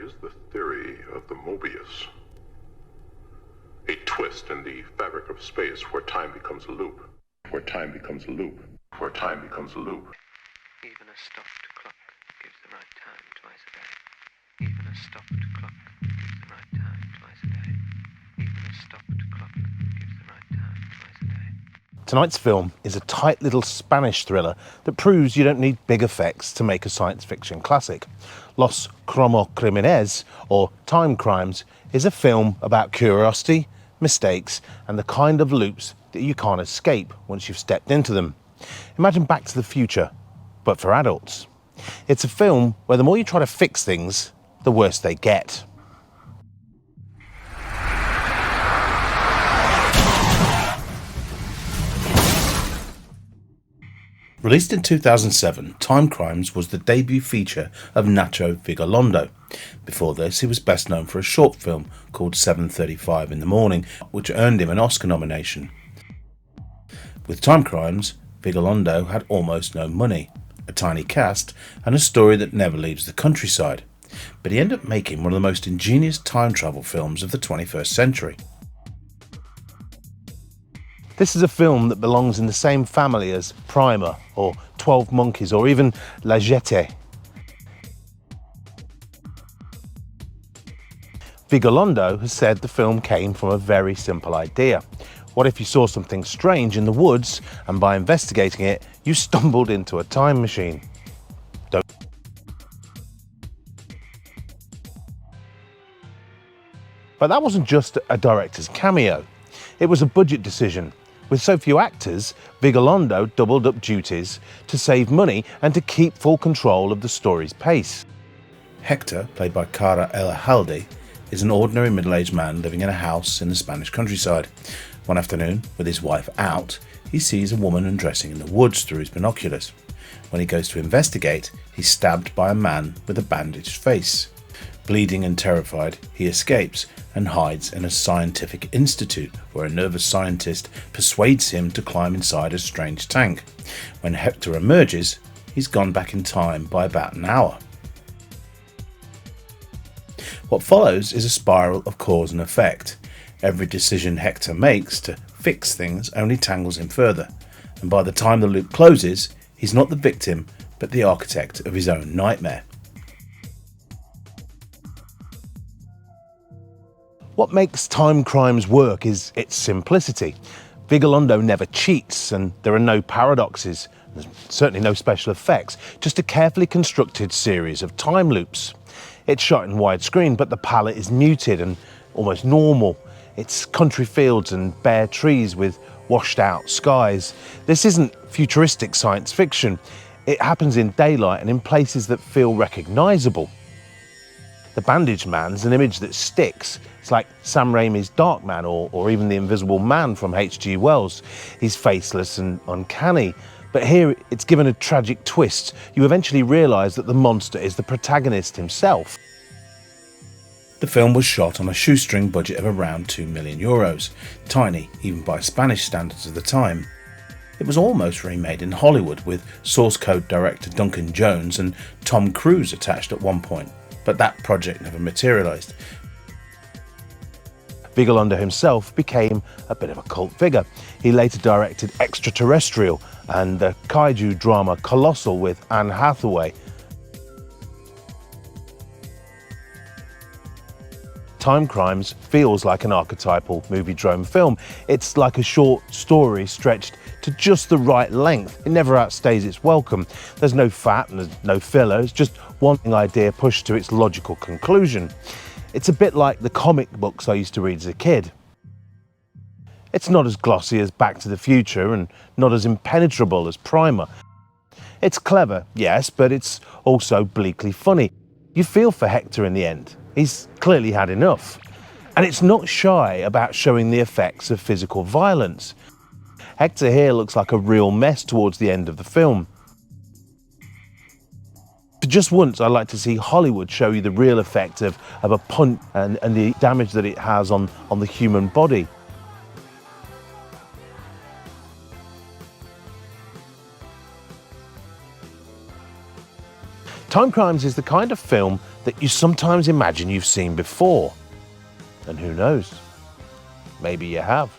is the theory of the Mobius. A twist in the fabric of space where time becomes a loop. Where time becomes a loop. Where time becomes a loop. Even a stopped clock gives the right time twice a day. Even a stopped clock gives the right time twice a day. Even a stopped clock gives the right time twice a day. Tonight's film is a tight little Spanish thriller that proves you don't need big effects to make a science fiction classic. Los Crímenes, or Timecrimes, is a film about curiosity, mistakes, and the kind of loops that you can't escape once you've stepped into them. Imagine Back to the Future, but for adults. It's a film where the more you try to fix things, the worse they get. Released in 2007, Timecrimes was the debut feature of Nacho Vigalondo. Before this, he was best known for a short film called 7:35 in the Morning, which earned him an Oscar nomination. With Timecrimes, Vigalondo had almost no money, a tiny cast, and a story that never leaves the countryside. But he ended up making one of the most ingenious time travel films of the 21st century. This is a film that belongs in the same family as Primer, or 12 Monkeys, or even La Jetée. Vigalondo has said the film came from a very simple idea. What if you saw something strange in the woods, and by investigating it, you stumbled into a time machine? But that wasn't just a director's cameo. It was a budget decision. With so few actors, Vigalondo doubled up duties to save money and to keep full control of the story's pace. Hector, played by Cara Elhalde, is an ordinary middle-aged man living in a house in the Spanish countryside. One afternoon, with his wife out, he sees a woman undressing in the woods through his binoculars. When he goes to investigate, he's stabbed by a man with a bandaged face. Bleeding and terrified, he escapes and hides in a scientific institute where a nervous scientist persuades him to climb inside a strange tank. When Hector emerges, he's gone back in time by about an hour. What follows is a spiral of cause and effect. Every decision Hector makes to fix things only tangles him further, and by the time the loop closes, he's not the victim but the architect of his own nightmare. What makes Timecrimes work is its simplicity. Vigalondo never cheats, and there are no paradoxes. There's certainly no special effects, just a carefully constructed series of time loops. It's shot in widescreen, but the palette is muted and almost normal. It's country fields and bare trees with washed out skies. This isn't futuristic science fiction. It happens in daylight and in places that feel recognisable. The bandaged man's an image that sticks. It's like Sam Raimi's Darkman or even The Invisible Man from H.G. Wells. He's faceless and uncanny, but here it's given a tragic twist. You eventually realise that the monster is the protagonist himself. The film was shot on a shoestring budget of around €2 million, tiny even by Spanish standards of the time. It was almost remade in Hollywood with source code director Duncan Jones and Tom Cruise attached at one point, but that project never materialised. Vigalondo himself became a bit of a cult figure. He later directed Extraterrestrial and the kaiju drama Colossal with Anne Hathaway. Timecrimes feels like an archetypal Moviedrome film. It's like a short story stretched to just the right length. It never outstays its welcome. There's no fat and there's no filler. It's just one idea pushed to its logical conclusion. It's a bit like the comic books I used to read as a kid. It's not as glossy as Back to the Future and not as impenetrable as Primer. It's clever, yes, but it's also bleakly funny. You feel for Hector in the end. He's clearly had enough. And it's not shy about showing the effects of physical violence. Hector here looks like a real mess towards the end of the film. For just once, I'd like to see Hollywood show you the real effect of a punch and the damage that it has on the human body. Timecrimes is the kind of film that you sometimes imagine you've seen before. And who knows, maybe you have.